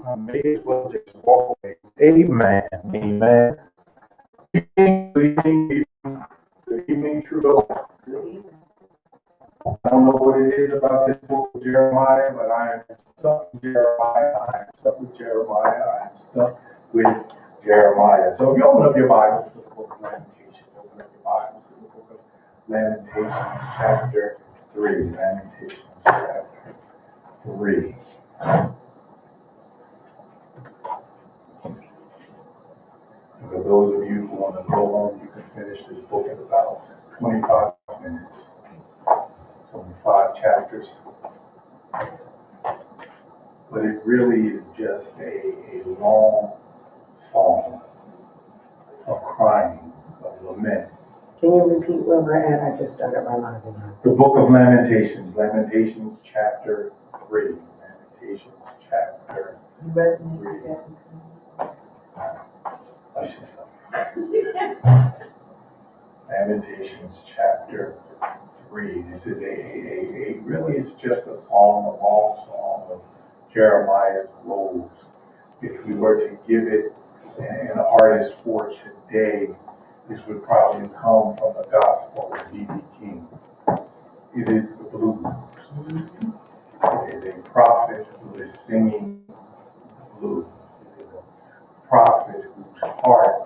I may as well just walk away. Amen. Amen. Good evening. Good evening, true love. I don't know what it is about this book of Jeremiah, but I am stuck with Jeremiah. I am stuck with Jeremiah. I am stuck with Jeremiah. So if you open up your Bibles to the book of Lamentations, open up your Bibles to the book of Lamentations, chapter 3. Lamentations, chapter 3. And for those of you who want to go home, you can finish this book in about 25 minutes. It's only 5 chapters. But it really is just a long song of crying, of lament. Can you repeat where we're at? I just started realizing that. The book of Lamentations, Lamentations chapter 3. Lamentations chapter 3. Hush yourself. Lamentations chapter 3. This is a really, it's just a song, a long song of Jeremiah's woes. If we were to give it an artist for today, this would probably come from the gospel of B.B. King. It is the blues. It is a prophet who is singing blues. It is a prophet whose heart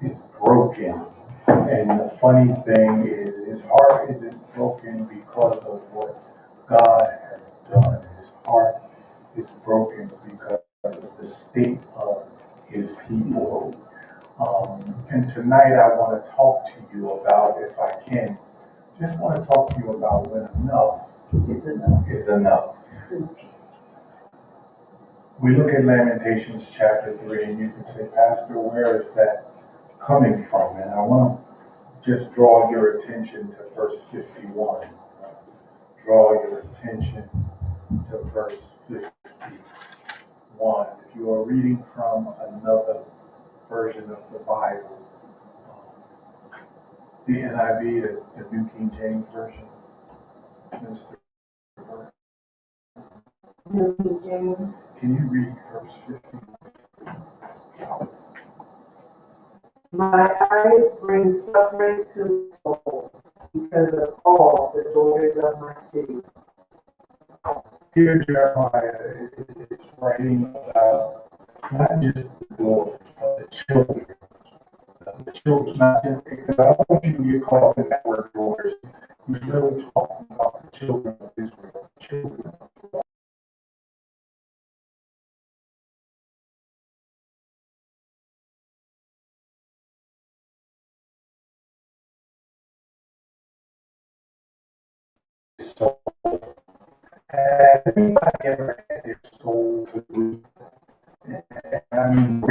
is broken. And the funny thing is, his heart isn't broken because of what God has done. His heart is broken because of the state of his people. And tonight I want to talk to you about, if I can, just want to talk to you about when enough is enough. We look at Lamentations chapter 3 and you can say, Pastor, where is that coming from? And I want to just draw your attention to verse 51. Draw your attention to verse 51. If you are reading from another version of the Bible, the NIV, the New King James Version, Minister, New King James. can you read verse 51? My eyes bring suffering to the soul because of all the daughters of my city. Here Jeremiah is writing about not just the daughters, but the children. The children, not just because I don't want you to get caught in that word daughters. He's really talking about the children of Israel, the children of Israel. So, has anybody ever had their soul to grief? I mean,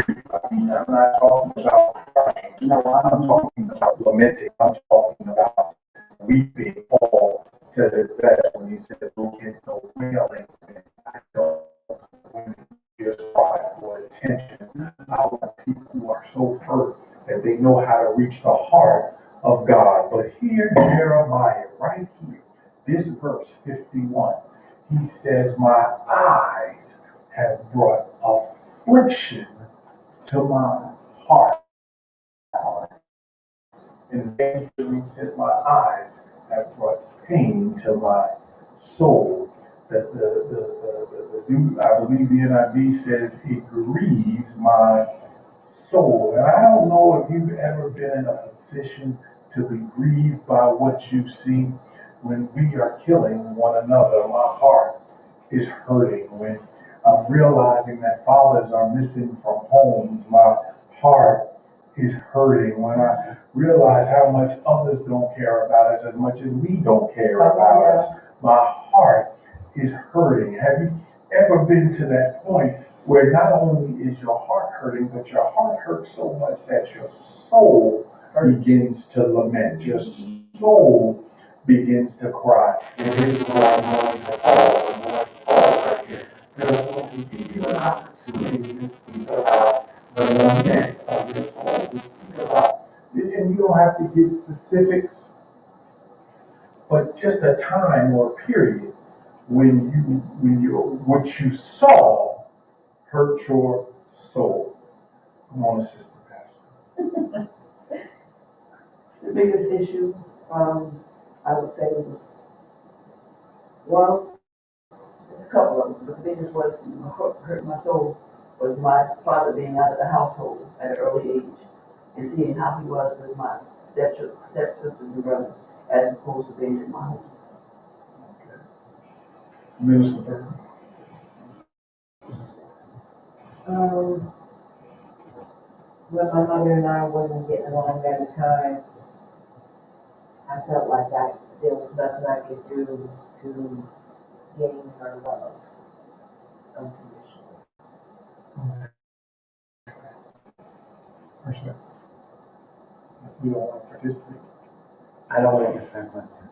I'm not talking about crying. No, I'm talking about lamenting. I'm talking about weeping all to the best when he says, "Don't get no wailing." I don't just cry for attention. I want people who are so hurt that they know how to reach the heart of God. But here, Jeremiah, right here, this verse 51, he says, "My eyes have brought affliction to my heart." And eventually said, "My eyes have brought pain to my soul." I believe the NIV says, "It grieves my soul." And I don't know if you've ever been in a position to be grieved by what you see. When we are killing one another, my heart is hurting. When I'm realizing that fathers are missing from homes, my heart is hurting. When I realize how much others don't care about us as much as we don't care about us, my heart is hurting. Have you ever been to that point where not only is your heart hurting, but your heart hurts so much that your soul begins to lament, your soul begins to cry? And this is what I'm going to call right here. Because when we give you an opportunity to speak about the lament of your soul, to speak about, and you don't have to give specifics, but just a time or a period what you saw hurt your soul. Come on, Sister Pastor. The biggest issue, I would say, well, there's a couple of them, but the biggest was hurt my soul was my father being out of the household at an early age and seeing how he was with my stepsisters and brothers as opposed to being in my home. Okay. Minister Burton. When my mother and I wasn't getting along at the time, I felt like there was nothing I could do to gain her love unconditionally. Okay. You don't want to participate? I don't want to get that question.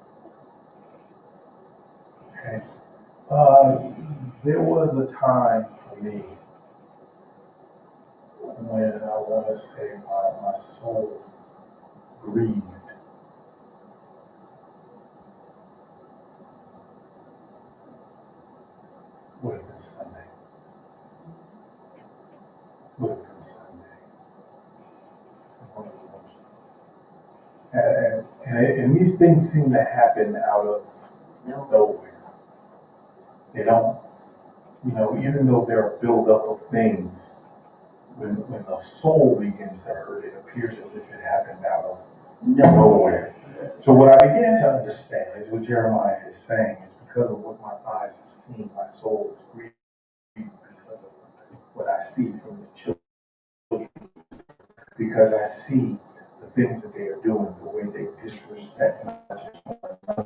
Okay. There was a time for me when I want to say my soul grieved. Would have been Sunday. Would have been Sunday. One of those. And these things seem to happen out of nowhere. They don't, even though they're a buildup of things, when the soul begins to hurt, it appears as if it happened out of nowhere. So what I began to understand is what Jeremiah is saying is because of what my eyes have seen, my soul is grieved because of what I see from the children. Because I see the things that they are doing, the way they disrespect not just one another,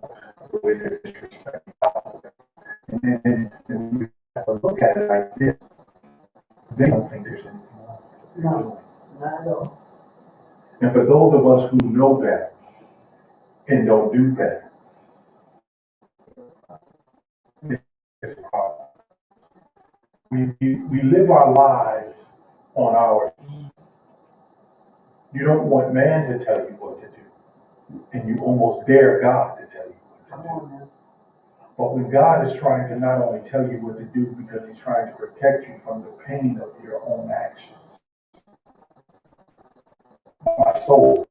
the way they disrespect God. And then you have to look at it like this. They don't think there's anything wrong with what they're doing. Not at all. And for those of us who know better and don't do better, it's a problem. We live our lives on our. You don't want man to tell you what to do, and you almost dare God to tell you what to do. But when God is trying to not only tell you what to do because he's trying to protect you from the pain of your own actions. My soul,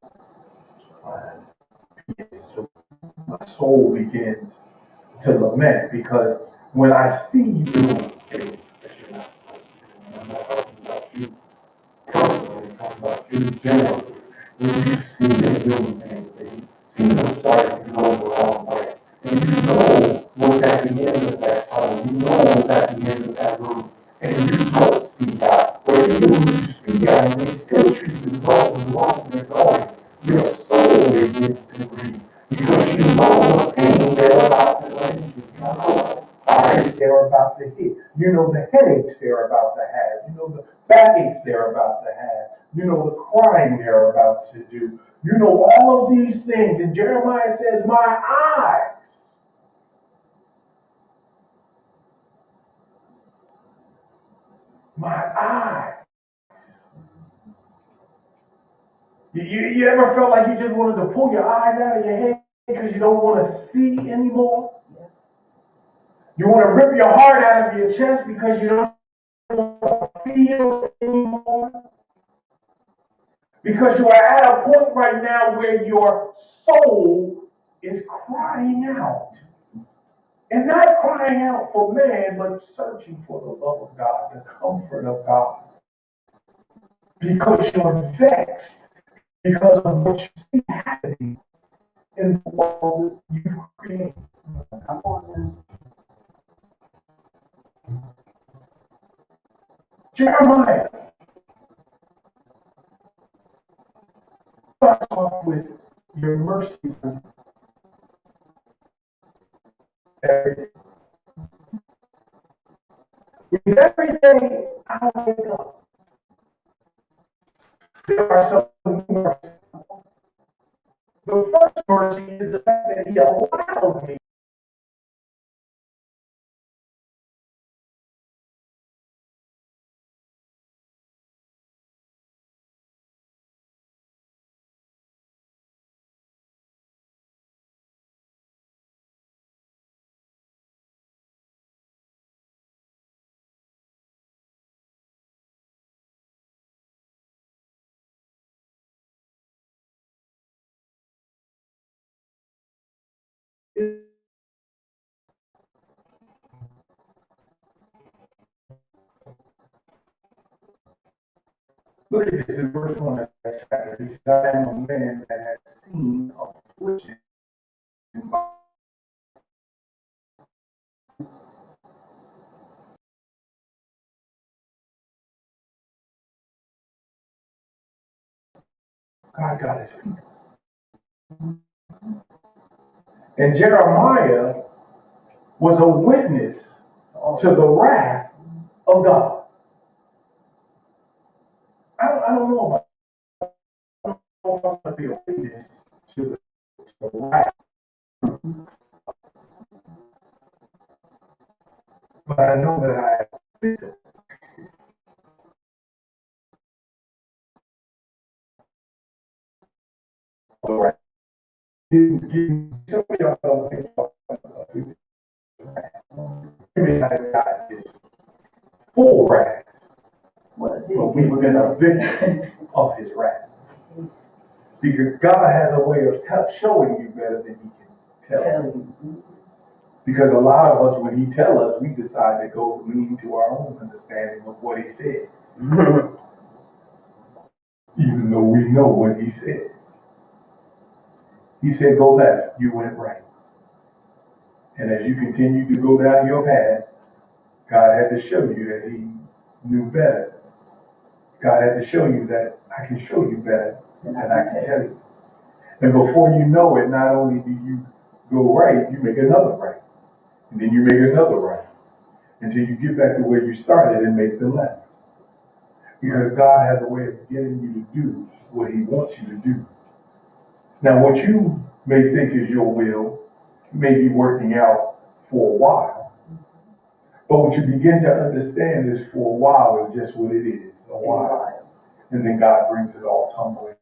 begins to lament because when I see you doing things that you're not supposed to do, I'm not talking about you personally, I'm talking about you generally. When you see them doing things, they see them starting to go the wrong way. And you know what's at the end of that tunnel. You know what's at the end of that room. And you don't speak out. Or even when you speak out and they still treat you wrong and wrong they're going, your soul begins to grieve. Because you know the pain they're about to let you. You know the heartaches they're about to hit. You know the headaches they're about to have. You know the backaches they're about to have. You know the crying they're about to do. You know all of these things. And Jeremiah says, my eyes. You ever felt like you just wanted to pull your eyes out of your head because you don't want to see anymore? You want to rip your heart out of your chest because you don't want to feel anymore? Because you are at a point right now where your soul is crying out. And not crying out for man, but searching for the love of God, the comfort of God. Because you're vexed because of what you see happening in the world that you create. Come on now. Jeremiah starts off with your mercy every day. Because every day I wake up, there are some mercy. The first mercy is the fact that he allowed me Look at this in verse 1 of that chapter. He said, I am a man that has seen affliction in my God got his people. And Jeremiah was a witness to the wrath of God. I don't know about I don't know if I'm going to be a witness to the wrath, but I know that I am a victim. All right. Some of y'all don't think about it. Maybe not God is full wrath, but we've been a victim of his wrath. Because God has a way of showing you better than he can tell you. Because a lot of us, when he tells us, we decide to go lean to our own understanding of what he said. Even though we know what he said. He said, go left, you went right. And as you continue to go down your path, God had to show you that he knew better. God had to show you that I can show you better than I can tell you. And before you know it, not only do you go right, you make another right. And then you make another right. Until you get back to where you started and make the left. Because God has a way of getting you to do what he wants you to do. Now, what you may think is your will may be working out for a while. But what you begin to understand is for a while is just what it is, a while. And then God brings it all tumbling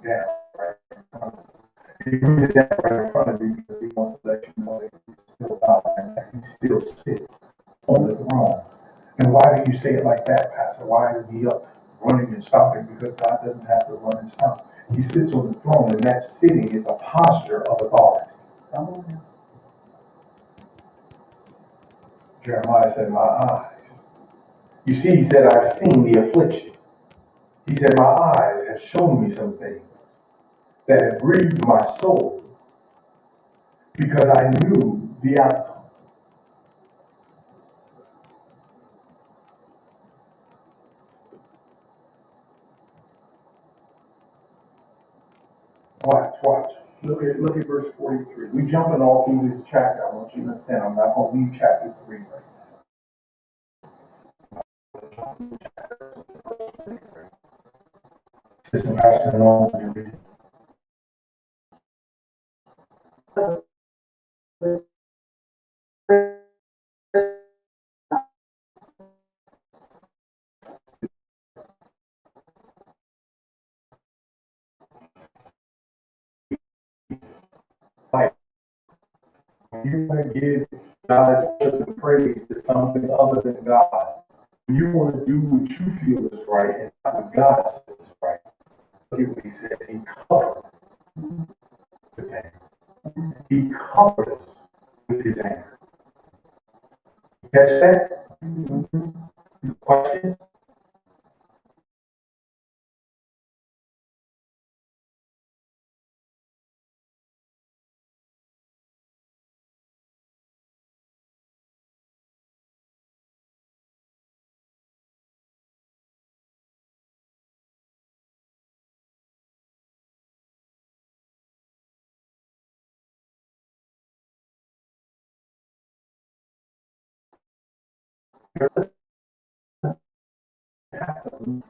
down right in front of you. He brings it down right in front of you because he wants to let you know that he's still God and that he still sits on the throne. And why do you say it like that, Pastor? Why is he up running and stopping? Because God doesn't have to run and stop. He sits on the throne, and that sitting is a posture of authority. Jeremiah said, my eyes. You see, he said, I've seen the affliction. He said, my eyes have shown me some things that have grieved my soul because I knew the outcome. Watch. Look at verse 43. We're jumping all through this chapter. I want you to understand. I'm not going to leave chapter 3 right now. Sister Pastor, no, you read like you want to give God's praise to something other than God. You want to do what you feel is right and not what God says is right. Look at what he says. He covered with anger. He covered us with his anger. Catch that? Mm-hmm. Questions?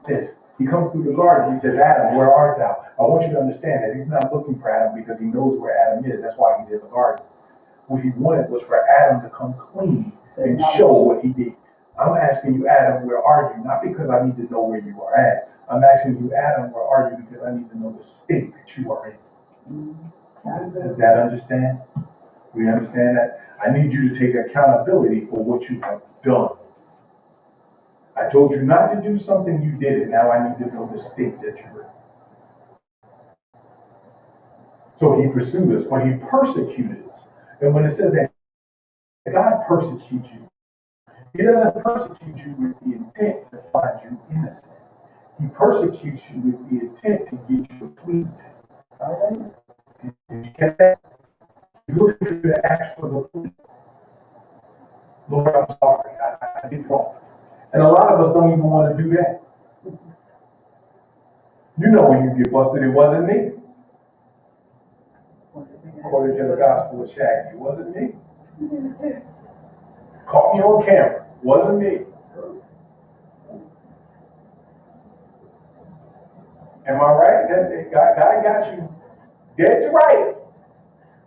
This. He comes through the garden. He says, Adam, where art thou? I want you to understand that he's not looking for Adam because he knows where Adam is. That's why he's in the garden. What he wanted was for Adam to come clean and show what he did. I'm asking you, Adam, where are you? Not because I need to know where you are at. I'm asking you, Adam, where are you? Because I need to know the state that you are in. Does that understand? We understand that? I need you to take accountability for what you have done. I told you not to do something, you did it. Now I need to know the state that you're in. So he pursued us, but he persecuted us. And when it says that God persecutes you, he doesn't persecute you with the intent to find you innocent. He persecutes you with the intent to get you to plead. All right? Did you get that? He's looking for you to ask for the plea. Lord, I'm sorry. I did wrong. And a lot of us don't even want to do that. You know when you get busted, it wasn't me. According to the gospel of Shaggy, it wasn't me. Caught me on camera. Wasn't me. Am I right? God got you dead to rights.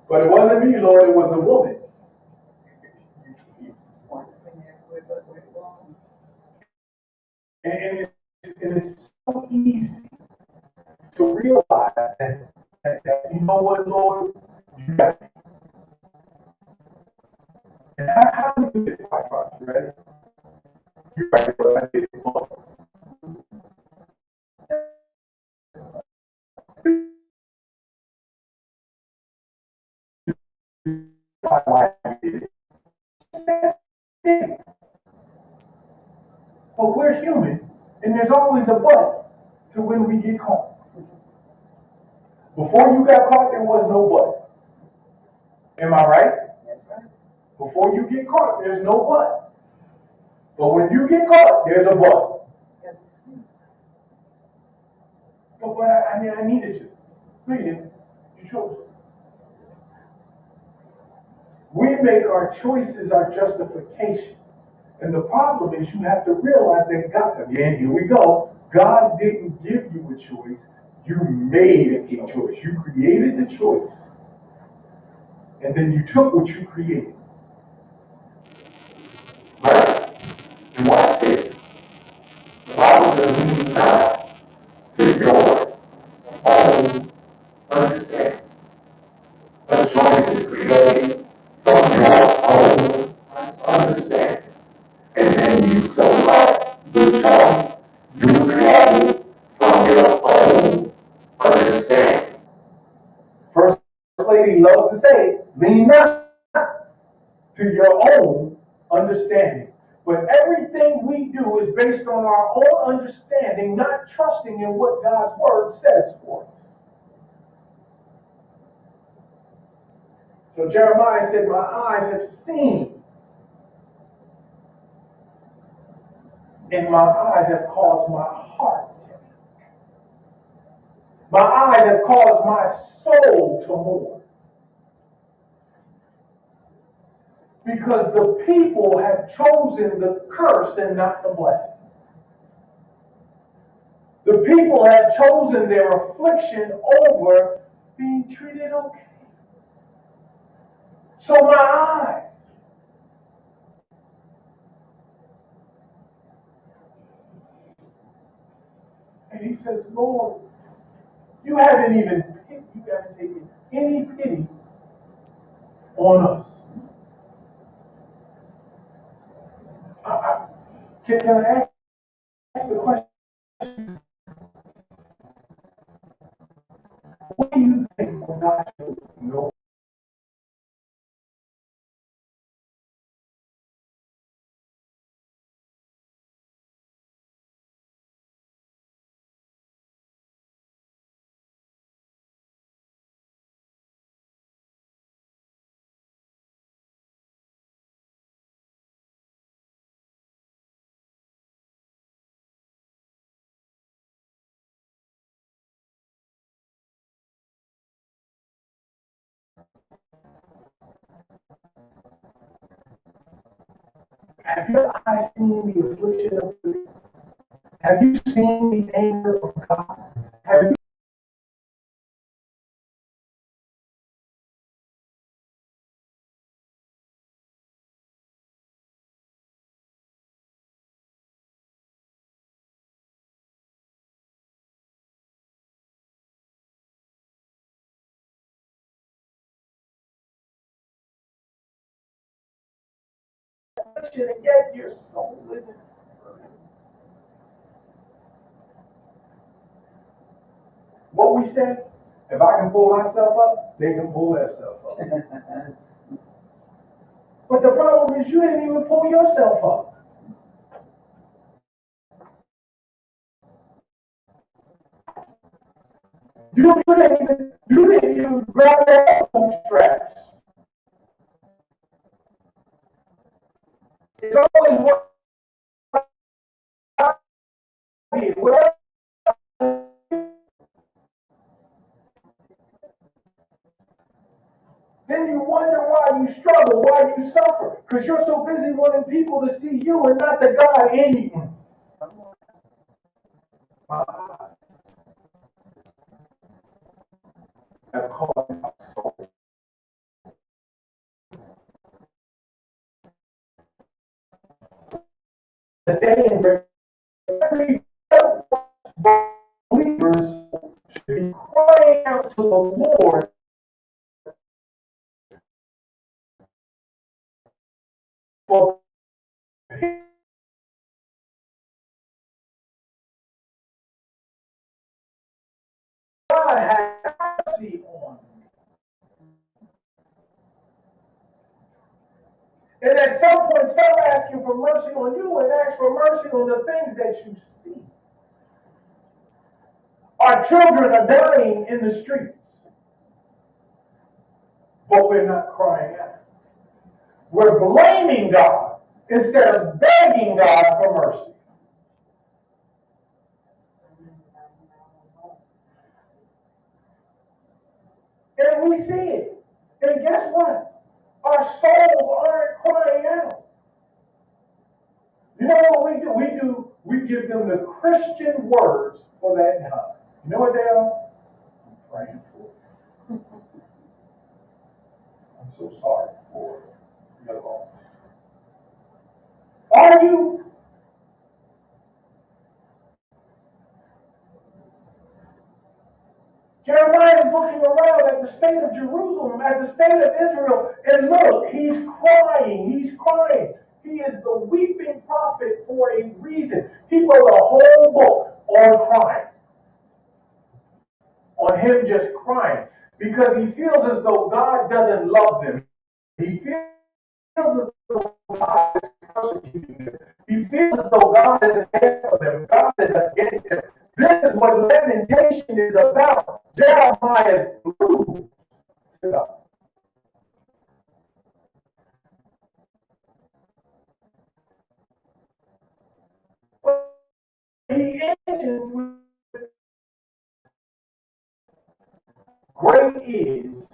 But it wasn't me, Lord, it was the woman. And it's so easy to realize that you know what, Lord, you got me. And how do you get it? You ready? You ready for that? But we're human, and there's always a but to when we get caught. Before you got caught, there was no but. Am I right? That's right. Before you get caught, there's no but. But when you get caught, there's a but. But I needed to. No, you didn't. You chose. We make our choices our justification. And the problem is you have to realize that God, again, here we go, God didn't give you a choice. You made a choice. You created the choice. And then you took what you created. Right? And watch this. The Bible says, lean not to your own understanding. A choice is created from your own understanding. And then you select the choice you created from your own understanding. First Lady loves to say, lean not to your own understanding. But everything we do is based on our own understanding, not trusting in what God's word says for us. So Jeremiah said, my eyes have seen, and my eyes have caused my heart. My eyes have caused my soul to mourn. Because the people have chosen the curse and not the blessing. The people have chosen their affliction over being treated okay. So my eyes. And he says, Lord, you haven't taken any pity on us. Can I ask the question? What do you think when God shows no? Have your eyes seen the affliction of the? Have you seen the anger of God? Have you affliction and yet your soul isn't hurting? What we said, if I can pull myself up, they can pull themselves up. But the problem is you didn't even pull yourself up. You didn't even grab your bootstraps. It's always what I did. Well, then you wonder why you struggle, why you suffer, because you're so busy wanting people to see you and not the God in you. My eyes have caught my soul. The days are every believers should be crying out to the Lord for God have mercy on me. And at some point, stop asking for mercy on you and ask for mercy on the things that you see. Our children are dying in the streets, but we're not crying out. We're blaming God instead of begging God for mercy. And we see it. And guess what? Our souls aren't crying out. You know what we do? We give them the Christian words for that time. You know what they are? I'm praying for you. I'm so sorry for your loss. Are you? Jeremiah is looking around at the state of Jerusalem, at the state of Israel, and look, he's crying. He's crying. He is the weeping prophet for a reason. He wrote a whole book on crying, on him just crying, because he feels as though God doesn't love them. He feels as though God is persecuting them. He feels as though God isn't there for them. God is against them. This is what lamentation is about. Jeremiah grew to God. He ends with great is.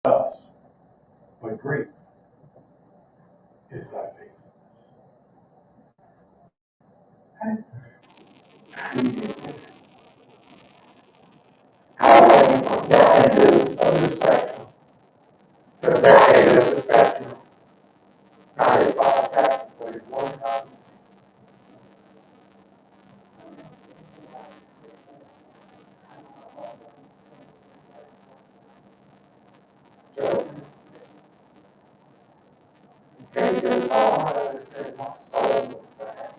Us, but great is thy faithfulness. That is of the spectrum. That is of the spectrum. 95 chapter 31 times. So, and it goes on, as I said, my soul was back.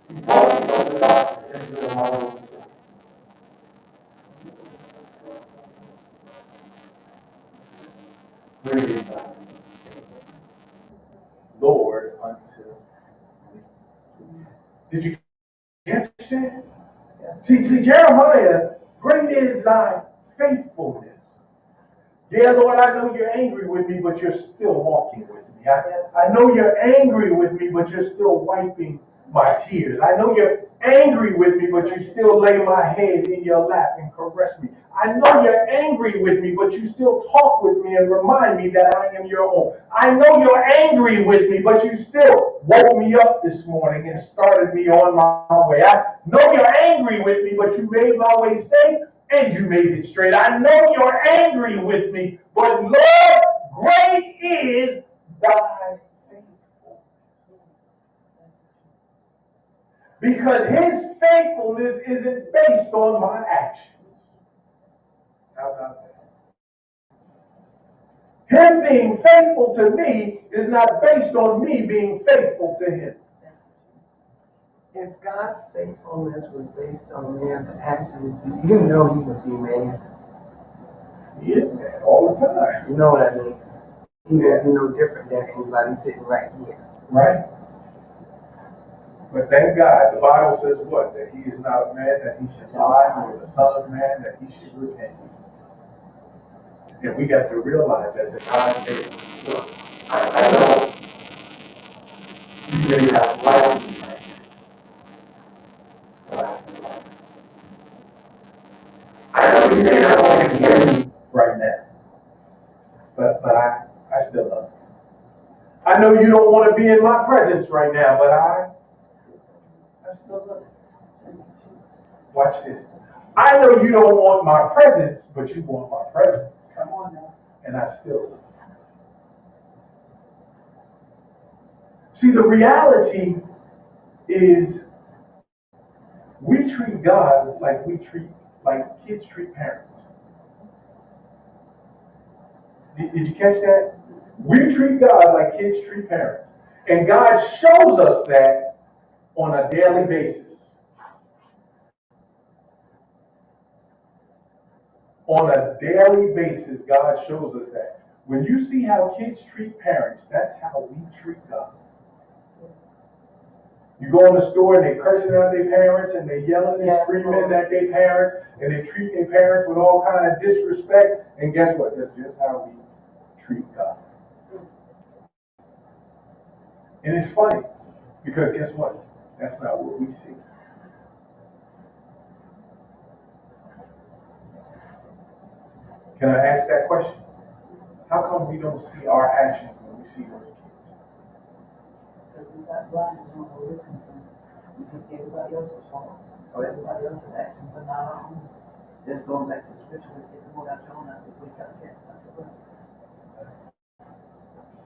He brought me from the darkness into the marvelous light. Great is thy Lord unto me. Did you catch that? See, Jeremiah, great is thy faithfulness. Yeah, Lord, I know you're angry with me, but you're still walking with me. me. I know you're angry with me, but you're still wiping my tears. I know you're angry with me, but you still lay my head in your lap and caress me. I know you're angry with me, but you still talk with me and remind me that I am your own. I know you're angry with me, but you still woke me up this morning and started me on my way. I know you're angry with me, but you made my way safe and you made it straight. I know you're angry with me, but Lord, great is thy faithfulness. Because his faithfulness isn't based on my actions. How about that? Him being faithful to me is not based on me being faithful to him. If God's faithfulness was based on man's actions, do you know he would be man? He is man all the time. You know what I mean? He would be no different than anybody sitting right here. Right? But thank God, the Bible says what? That he is not a man that he should lie, nor the son of man that he should repent. And we got to realize that the God said, look, I know you may not like me right now. I know you may not want to hear me right now. But I still love you. I know you don't want to be in my presence right now, but I still love you. Watch this. I know you don't want my presence, but you want my presence. Come on now. And I still love you. See, the reality is we treat God like kids treat parents. Did you catch that? We treat God like kids treat parents. And God shows us that on a daily basis. On a daily basis, God shows us that. When you see how kids treat parents, that's how we treat God. You go in the store and they're cursing out their parents and they're yelling and screaming at their parents and they treat their parents with all kind of disrespect. And guess what? That's just how we treat God. And it's funny because guess what? That's not what we see. Can I ask that question? How come we don't see our actions when we see those kids? Because we got blinders on where we're concerned. We can see everybody else's fault or everybody else's actions, but not our own. Just going back to the scripture, if the Lord out your own, I think we got to cast out your brothers.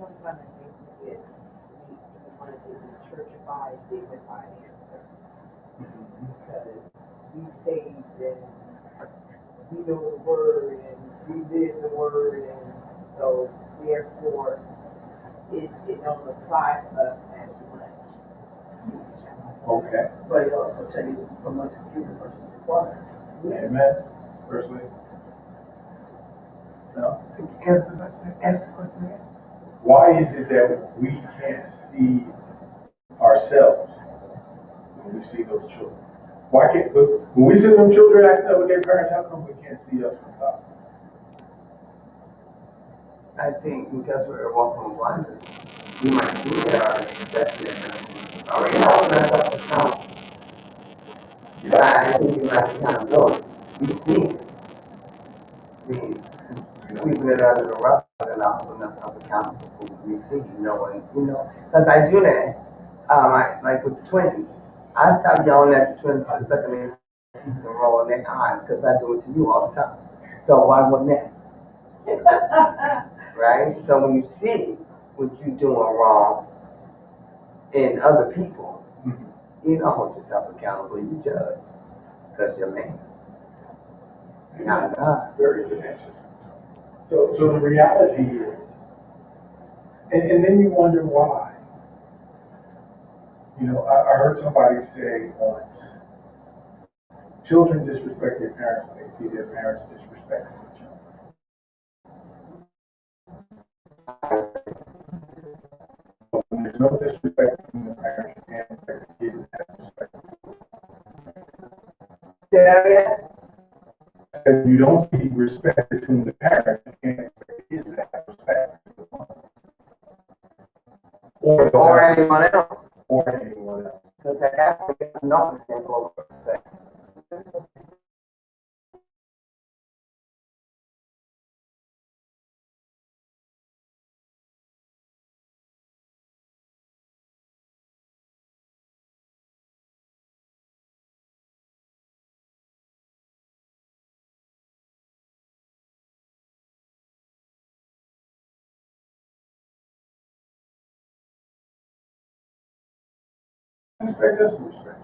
Sometimes I think we want to do the churchified, dignified answer. Because we saved and we know the word and we live the word, and so therefore it don't apply to us as much. Okay. But it also tell you from much is given versus required. Amen. Firstly. No. Ask the question again. Why is it that we can't see ourselves when we see those children? Why can't, when we see them children acting up with their parents, how come we can't see us from God? I think because we're walking on blinders, we might see that our perception already knows that's up to count. But I think you have to kind of know it. We see it. We sweeping it under the rug and not holding ourselves accountable for what we see, knowing, because I do that. Like with the twins, I stop yelling at the twins for sucking their teeth and rolling their eyes because I do it to you all the time. So why wouldn't that? Right? So when you see what you're doing wrong in other people, you don't hold yourself accountable, you judge because you're man. Not God. Very good answer. So the reality is, and then you wonder why. I heard somebody say once, children disrespect their parents when they see their parents disrespecting each other. But when there's no disrespect from the parents, you can't expect the kids to have respect. Say that again? If you don't see respect between the parents, you can't expect the kids to have respect. anyone else. or anyone else. Because at that point, I know it's in low respect. Respect us, respect.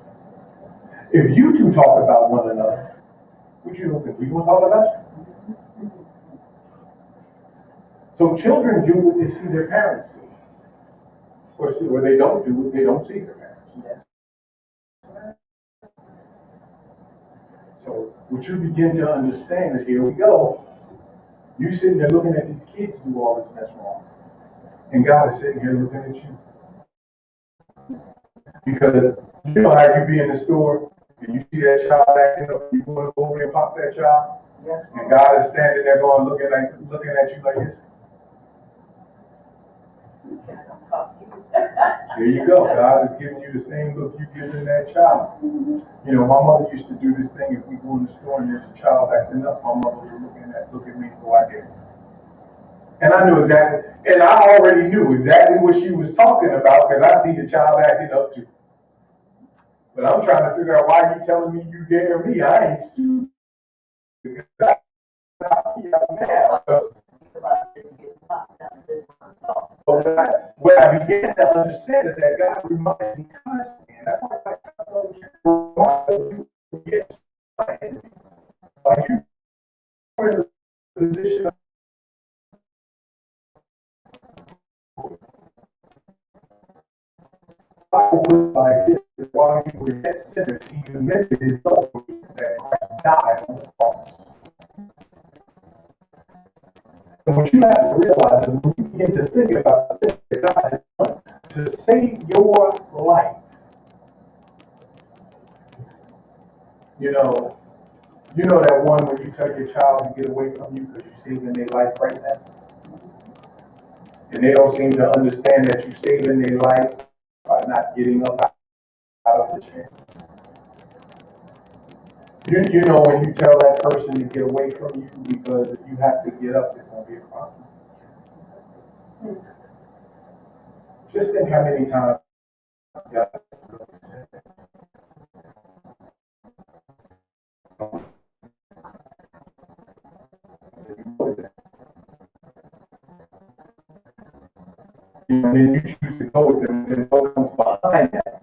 If you two talk about one another, what you don't think we gonna talk about you? So children do what they see their parents do. Or they don't do what they don't see their parents do. So what you begin to understand is, here we go. You sitting there looking at these kids do all this mess wrong. And God is sitting here looking at you. Because you know how you be in the store and you see that child acting up, you want to go over and pop that child, Yes. and God is standing there going, looking at you like this. There you go. God is giving you the same look you giving that child. You know, my mother used to do this thing. If we go in the store and there's a child acting up, my mother would look at me before I did. And I knew exactly, and I already knew exactly what she was talking about because I see the child acting up too. But I'm trying to figure out why you telling me you dare me. I ain't stupid. But what I began to understand is that God reminds me constantly, and that's why I constantly yes, are you in a position of like this, while you were yet sinners, he committed his love for you, that Christ died on the cross. And what you have to realize is when you begin to think about the things that God has done to save your life, you know that one when you tell your child to get away from you because you're saving their life right now? And they don't seem to understand that you're saving their life by not getting up out of the chair. You know when you tell that person to get away from you because if you have to get up, it's going to be a problem. Just think how many times God really said that. And then you choose to go with them, and what comes behind that?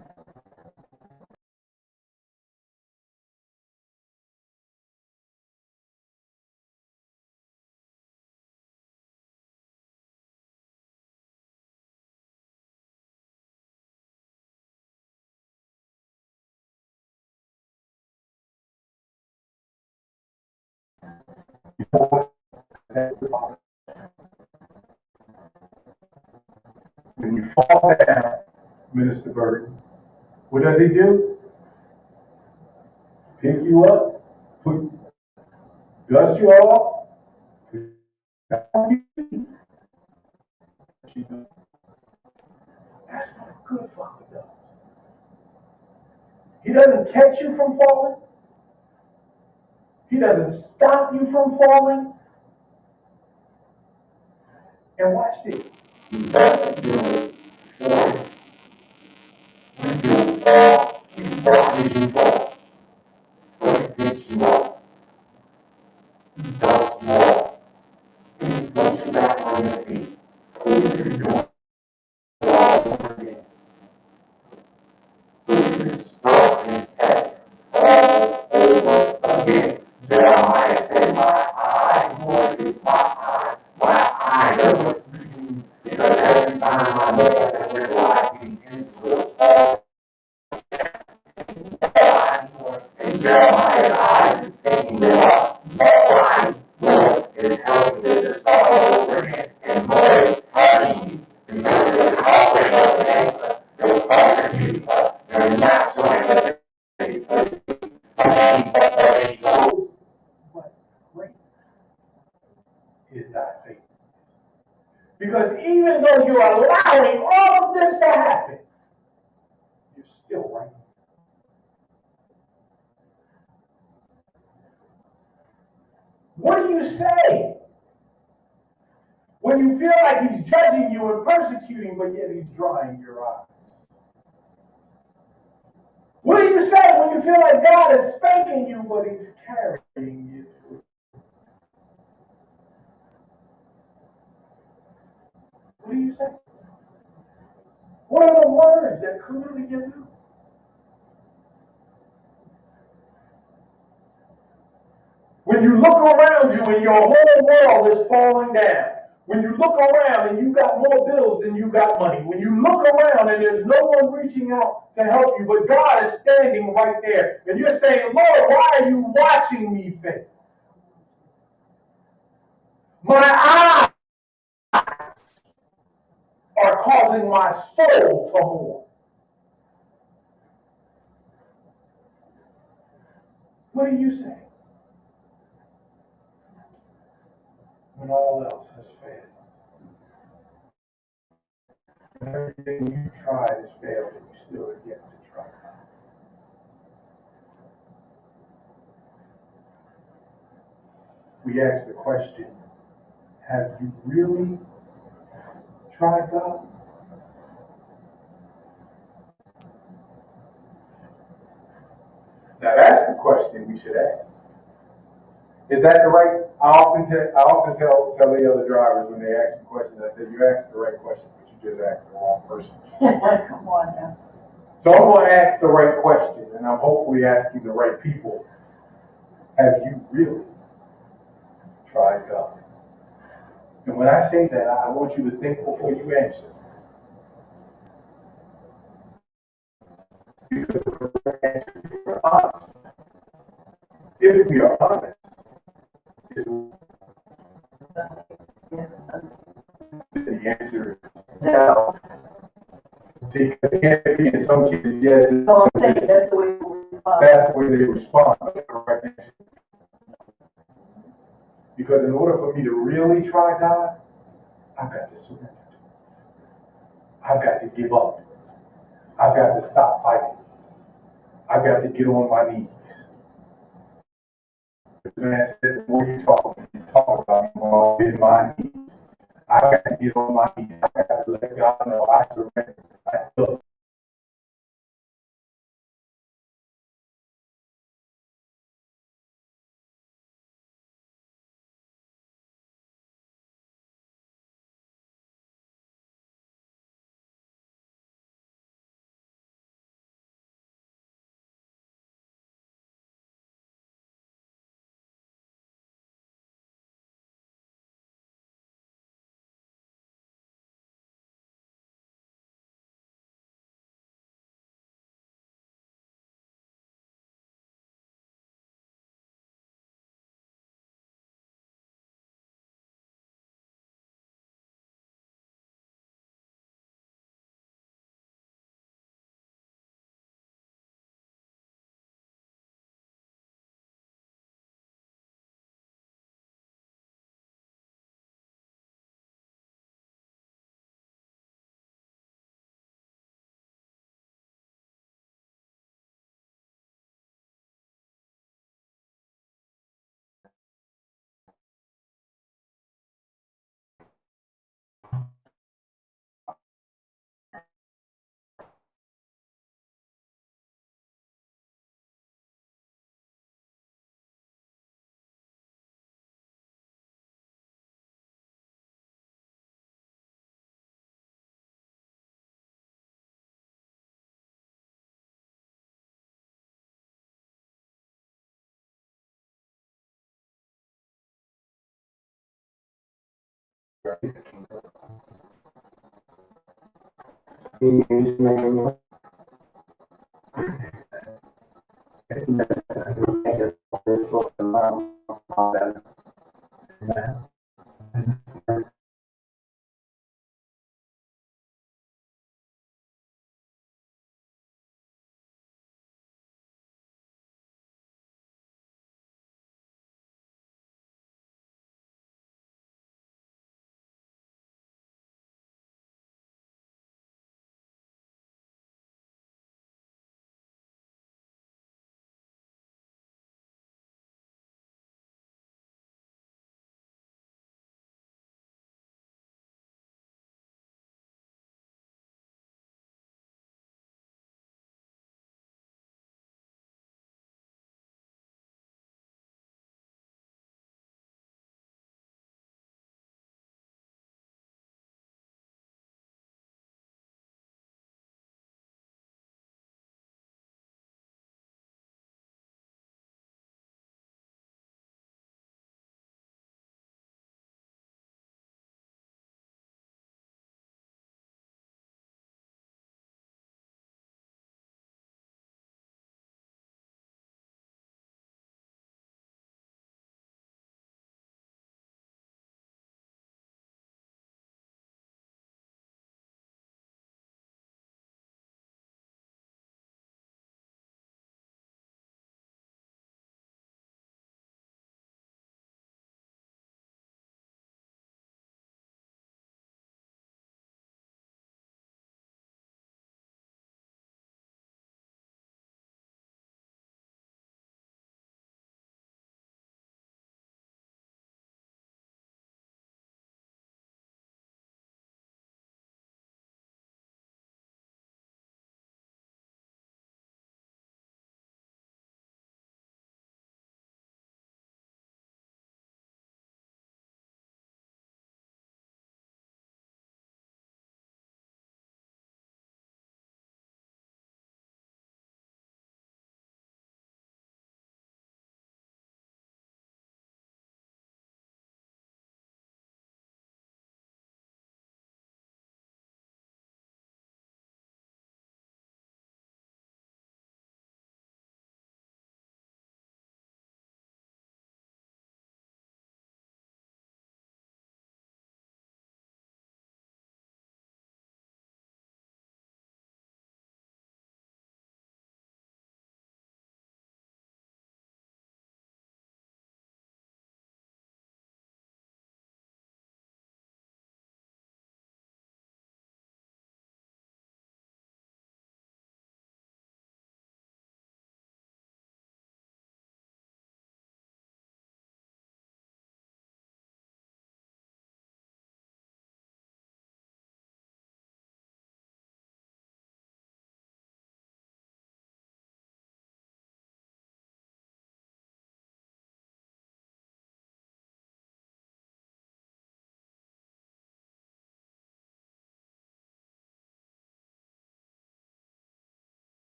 When you fall down, Minister Burton, what does he do? Pick you up, dust you off. That's what a good father does. He doesn't catch you from falling. He doesn't stop you from falling. And watch this. He doesn't do it for you. When you fall, he watches you fall. But he picks you up. He dusts you off. And he puts you back on your feet. So you can do it all over again. So you can start this test all over again. Jeremiah said, my eye, Lord, is my eye. My eye does what's reading because every time I look at the window, I see Israel all and Jeremiah's eyes is taking them up. My Lord is helping them to start all over again. And Lord is telling you, because they're calling up the answer, they're calling you up, they're not showing us anything. What great is thy faith? Because even though you're allowing all of this to happen, you're still right. What do you say when you feel like he's judging you and persecuting, but yet he's drying your eyes? What do you say when you feel like God is spanking you, but he's carrying you through? What do you say? What are the words that clearly get out? When you look around you and your whole world is falling down. When you look around and you got more bills than you got money. When you look around and there's no one reaching out to help you, but God is standing right there. And you're saying, Lord, why are you watching me fail? My eyes are causing my soul to mourn. What do you say? When all else has failed. When everything you tried has failed and you still have yet to try. We ask the question, have you really tried God? Now that's the question we should ask. Is that the right? I often tell the other drivers when they ask me questions, I say, you asked the right question, but you just asked the wrong person. Come on now. So I'm going to ask the right question, and I'm hopefully asking the right people. Have you really tried God? And when I say that, I want you to think before you answer. Because the correct answer, if we're honest, if we are honest, is Yes. the answer is No. see, because it can't be in some cases yes, and So I'm some saying cases that's the way we respond. that's the way they respond. The correct answer. Because in order for me to really try God, I've got to surrender. I've got to give up. I've got to stop fighting. I've got to get on my knees. The man said, the more you talk about me, the more I'll get on my knees. I've got to get on my knees. I've got to let God know I surrender. I love. Amen.